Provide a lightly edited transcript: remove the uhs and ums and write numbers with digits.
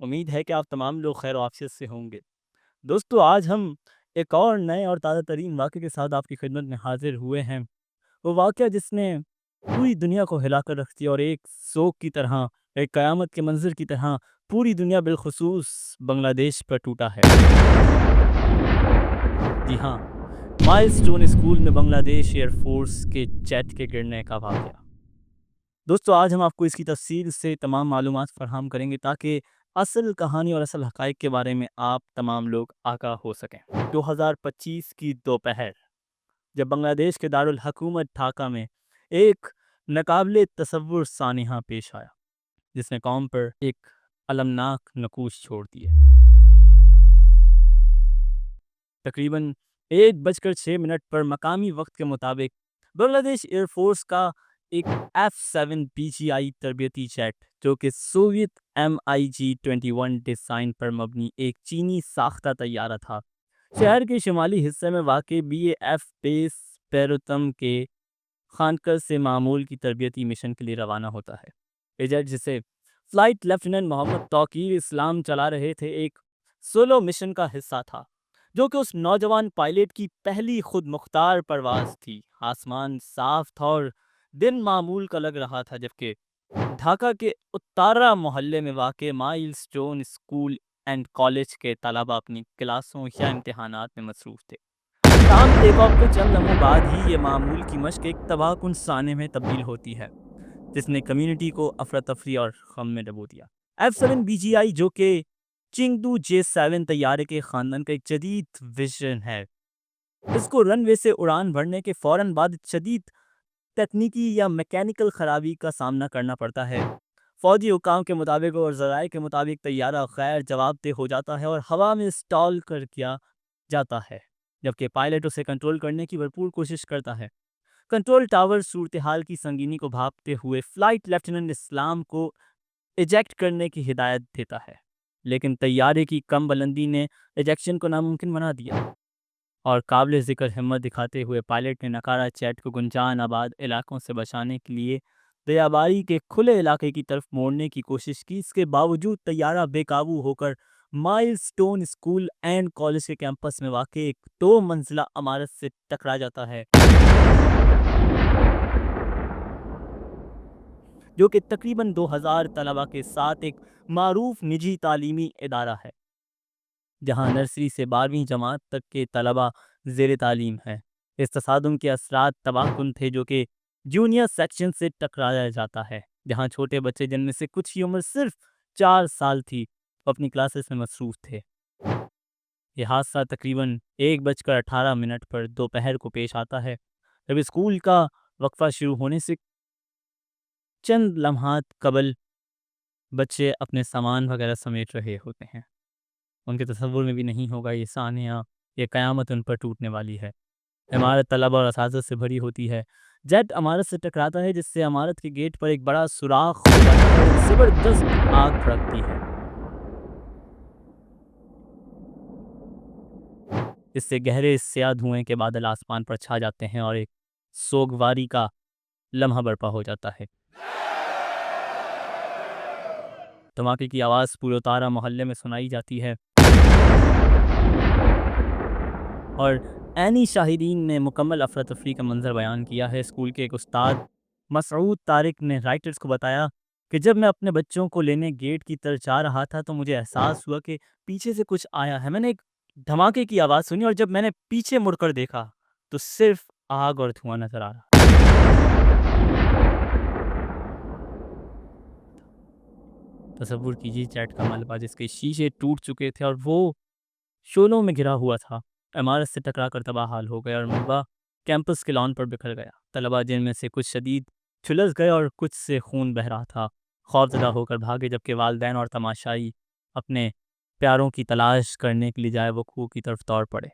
امید ہے کہ آپ تمام لوگ خیر و عافیت سے ہوں گے۔ دوستو، آج ہم ایک اور نئے اور تازہ ترین واقعے کے ساتھ آپ کی خدمت میں حاضر ہوئے ہیں۔ وہ واقعہ جس نے پوری دنیا کو ہلا کر رکھ دیا اور ایک سوگ کی طرح، ایک قیامت کے منظر کی طرح پوری دنیا بالخصوص بنگلہ دیش پر ٹوٹا ہے۔ جی ہاں، مائل سٹون اسکول میں بنگلہ دیش ایئر فورس کے جیٹ کے گرنے کا واقعہ۔ دوستو، آج ہم آپ کو اس کی تفصیل سے تمام معلومات فراہم کریں گے تاکہ اصل کہانی اور اصل حقائق کے بارے میں آپ تمام لوگ آگاہ ہو سکیں۔ 2025 کی دوپہر، جب بنگلہ دیش کے دارالحکومت ڈھاکہ میں ایک ناقابل تصور سانحہ پیش آیا جس نے قوم پر ایک المناک نقوش چھوڑ دیا۔ تقریباً 1:06 پر مقامی وقت کے مطابق بنگلہ دیش ایئر فورس کا ایک F-7 PGI تربیتی جیٹ، جو کہ سوویت MiG-21 ڈیزائن پر مبنی ایک چینی ساختہ طیارہ تھا، شہر کے شمالی حصے میں واقع BAF بیس پیروتم کے خانقاہ سے معمول کی تربیتی مشن کے لیے روانہ ہوتا ہے۔ یہ جیٹ، جسے فلائٹ لیفٹیننٹ محمد توقیر اسلام چلا رہے تھے، ایک سولو مشن کا حصہ تھا جو کہ اس نوجوان پائلٹ کی پہلی خود مختار پرواز تھی۔ آسمان صاف تھا اور دن معمول کا لگ رہا تھا، جبکہ ڈھاکہ کے اتارا محلے میں واقع مائل سٹون اسکول اینڈ کالج کے طلباء اپنی کلاسوں یا امتحانات میں مصروف تھے۔ تاہم ٹیک آف کے چند لمحوں بعد ہی یہ معمول کی مشق ایک تباہ کن سانحے میں تبدیل ہوتی ہے، جس نے کمیونٹی کو افراتفری اور غم میں ڈبو دیا۔ F-7 BGI، جو کہ چنگدو J-7 طیارے کے خاندان کا ایک جدید ویژن ہے، اس کو رن وے سے اڑان بھرنے کے فوراً بعد شدید تکنیکی یا میکینیکل خرابی کا سامنا کرنا پڑتا ہے۔ فوجی حکام کے مطابق اور ذرائع کے مطابق طیارہ غیر جواب دہ ہو جاتا ہے اور ہوا میں اسٹال کر کیا جاتا ہے، جبکہ پائلٹ اسے کنٹرول کرنے کی بھرپور کوشش کرتا ہے۔ کنٹرول ٹاور صورتحال کی سنگینی کو بھانپتے ہوئے فلائٹ لیفٹیننٹ اسلام کو ایجیکٹ کرنے کی ہدایت دیتا ہے، لیکن طیارے کی کم بلندی نے ایجیکشن کو ناممکن بنا دیا، اور قابل ذکر ہمت دکھاتے ہوئے پائلٹ نے ناکارہ جیٹ کو گنجان آباد علاقوں سے بچانے کے لیے دیاباری کے کھلے علاقے کی طرف موڑنے کی کوشش کی۔ اس کے باوجود طیارہ بے قابو ہو کر مائل سٹون اسکول اینڈ کالج کے کیمپس میں واقع ایک 2 منزلہ عمارت سے ٹکرا جاتا ہے، جو کہ تقریباً 2000 طلباء کے ساتھ ایک معروف نجی تعلیمی ادارہ ہے، جہاں نرسری سے 12ویں جماعت تک کے طلباء زیر تعلیم ہیں۔ اس تصادم کے اثرات تباہ کن تھے، جو کہ جونیئر سیکشن سے ٹکرایا جاتا ہے، جہاں چھوٹے بچے، جن میں سے کچھ کی عمر صرف 4 سال تھی، اپنی کلاسز میں مصروف تھے۔ یہ حادثہ تقریباً 1:18 پر دوپہر کو پیش آتا ہے، جب اسکول کا وقفہ شروع ہونے سے چند لمحات قبل بچے اپنے سامان وغیرہ سمیٹ رہے ہوتے ہیں۔ ان کے تصور میں بھی نہیں ہوگا یہ سانحہ، یہ قیامت ان پر ٹوٹنے والی ہے۔ عمارت طلبہ اور اساتذہ سے بھری ہوتی ہے۔ جیٹ عمارت سے ٹکراتا ہے، جس سے عمارت کے گیٹ پر ایک بڑا سوراخ ہو جاتا ہے اور زبردست آگ بھڑکتی ہے۔ اس سے گہرے سیاہ دھوئیں کے بادل آسمان پر چھا جاتے ہیں اور ایک سوگواری کا لمحہ برپا ہو جاتا ہے۔ دھماکے کی آواز پورے اتارا محلے میں سنائی جاتی ہے، اور عینی شاہدین نے مکمل افراتفری کا منظر بیان کیا ہے۔ اسکول کے ایک استاد مسعود طارق نے رائٹرز کو بتایا کہ جب میں اپنے بچوں کو لینے گیٹ کی طرف جا رہا تھا تو مجھے احساس ہوا کہ پیچھے سے کچھ آیا ہے۔ میں نے ایک دھماکے کی آواز سنی اور جب میں نے پیچھے مڑ کر دیکھا تو صرف آگ اور دھواں نظر آ رہا۔ تصور کیجیے جیٹ کا ملبہ جس کے شیشے ٹوٹ چکے تھے اور وہ شعلوں میں گرا ہوا تھا، عمارت سے ٹکرا کر تباہ حال ہو گیا، اور ملبہ کیمپس کے لان پر بکھر گیا۔ طلباء، جن میں سے کچھ شدید جھلس گئے اور کچھ سے خون بہہ رہا تھا، خوفزدہ ہو کر بھاگے، جبکہ والدین اور تماشائی اپنے پیاروں کی تلاش کرنے کے لیے جائے وقوع کی طرف دوڑ پڑے۔